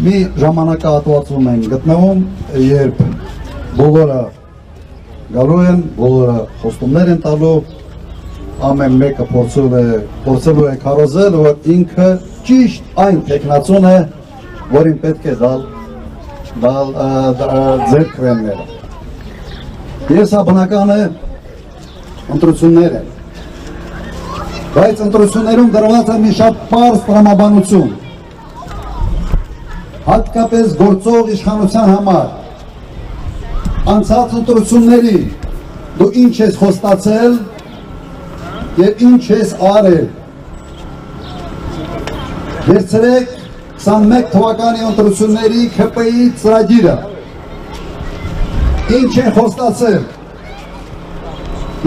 մի ժամանակահատվածում են գտնվում, երբ բոլորը գալու են, բոլորը խոստումներ են տալու, ամեն մեկը փորձելու է քարոզել, որ ինքը ճիշտ այն տեխնացուն է, որին պետք է դալ ձեր քվենները։ Ես բնական է ընտրություններ են, բայց ընտրություններում դրված է մի շատ պարզ տրամաբանություն, հատկապես գործող իշխանության համար։ Անցած ընտրությունների դու ինչ ես խոստացել և ինչ ես արել։ Վերցրեք 21 թվականի ընտրությունների ՔՊ-ի ծրագիրը, ինչ են խոստացել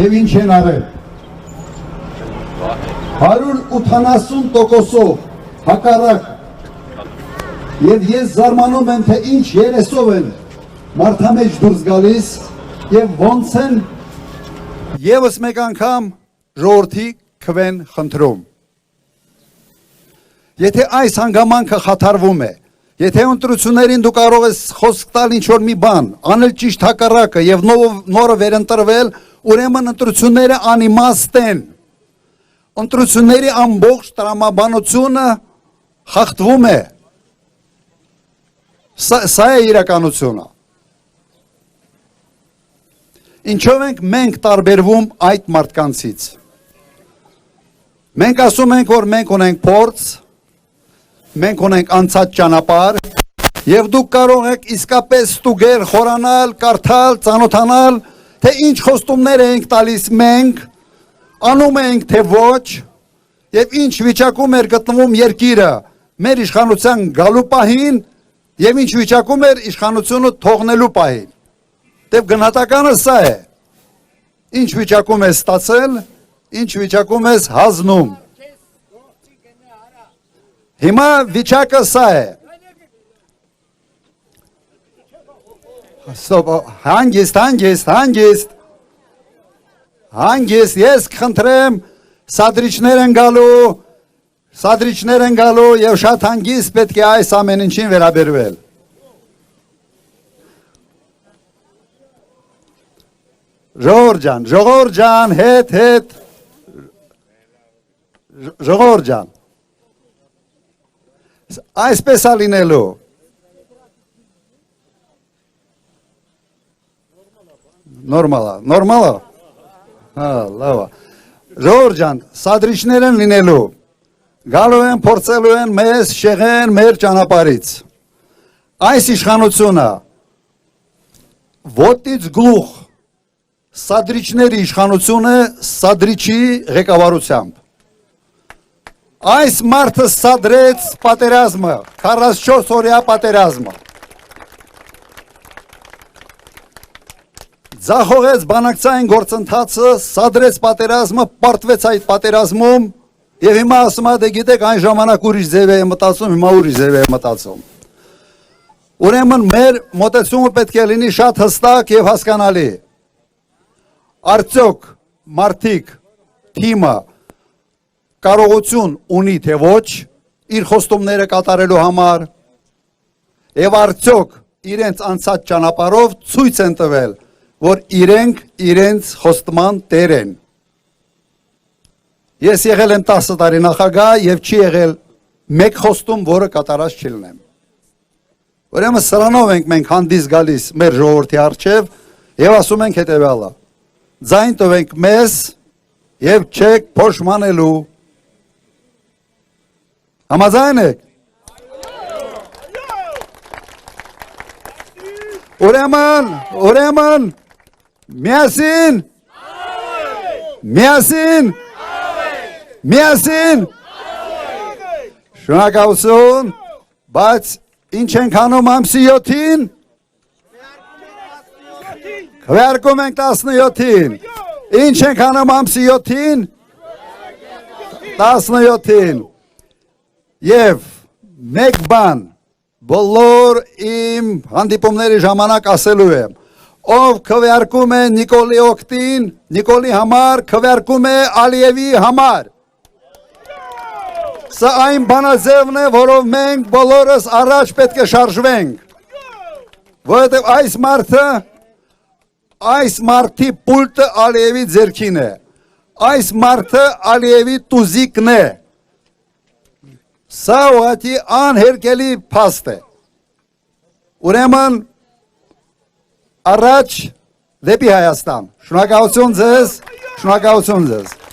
և ինչ են արել։ 180%-ով հակառակ, և ես զարմանում եմ, թե ինչ երեսով են մարդամեջ դուրս գալիս և ոնց են ևս մեկ անգամ ժողովրդի քվեն խնդրում։ Եթե այս հանգամանքը խաթարվում է, եթե ընտրություններին դու կարող ես խոսք տալ ինչ-որ մի բան, անել ճիշտ հակառակը և նորը վերընտրվել, ուրեմն ընտրությունները անիմաստ են։ Ընտրությունների ամբողջ տրամաբանությունը խախտվում է։ Սա է իրականությունը։ Ինչով ենք մենք տարբերվում այդ մարդկանցից։ Մենք ասում ենք, որ մենք ունենք փորձ, մենք ունենք անցած ճանապարհ, և դուք կարող եք իսկապես ստուգել, խորանալ, կարդալ, ծանոթանալ, թե ինչ խոստումներ ենք տալիս մենք, անում ենք թե ոչ, և ինչ վիճակում էր գտնվում երկիրը մեր իշխանության գալու պահին, և ինչ վիճակում էր իշխանությունը թողնելու պահին։ Դեպ գնահատականը սա է, ինչ վիճակում ես ստացել, ինչ վիճակում ես հանձնում։ Հիմա վիճակը սա է։ Հանգիստ, ես կխնդրեմ, սադրիչներ են գալու և շատ հանգիստ պետք է այս ամեն ինչին վերաբերվել։ Ժողովուրդ ջան, հետ, ժողովուրդ ջան, այսպես է լինելու։ Նորմալ է։ Լավ է։ Ժողովուրդ ջան, սադրիչներ են լինելու, գալու են, փորձելու են մեզ շեղեն մեր ճանապարհից։ Այս իշխանությունը ոտից գլուխ սադրիչների իշխանությունը սադրիչի ղեկավարությամբ։ Այս մարդը սադրեց պատերազմը, 44 օրյա պատերազմը։ Ձախողեց բանակցային գործընթացը, սադրեց պատերազմը, պարտվեց այդ պատերազմում, և հիմա ասում է, դե գիտեք, այն ժամանակ ուրիշ ձև է մտածում, հիմա ուրիշ ձև է մտածում։ Ուրեմն մեր մոտեցումը պետք է լինի շատ հստակ և հասկանալի։ Արդյոք մարդիկ թիմը կարողություն ունի թե ոչ իր խոստումները կատարելու համար և արդյոք իրենց անցած ճանապարհով ցույց են տվել, որ իրենք իրենց խոստման տեր են։ Ես եղել եմ 10 տարի նախագահ և չի եղել մեկ խոստում, որը կատարած չլինեմ։ Ուրեմն սրանով ենք մենք հանդես գալիս մեր ժողովրդի առջև և ասում ենք հետևյալը. ձայն տվենք մեզ և չեք փոշմանելու։ Համաձայն եք։ Ուրեմն միասին շնորհակալություն, բայց ինչ ենք անում ամսի 7-ին, քվեարկում ենք 17-ին, ինչ ենք անում ամսի 7-ին, 17-ին, և մեկ բան բոլոր իմ հանդիպումների ժամանակ ասելու եմ, ով քվեարկում է Նիկոլի օգտին, Նիկոլի համար, քվեարկում է Ալիևի համար։ Սա այն բանաձևն է, որով մենք բոլորս առաջ պետք է շարժվենք, որովհետև այս մարդի պուլտը Ալիևի ձեռքին է, այս մարդը Ալիևի տուզիկն է, սա ուղղակի անհերքելի փաստ է, ուրեմն առաջ դեպի Հայաստան, շնորհակալություն ձեզ, շնորհակալություն ձեզ։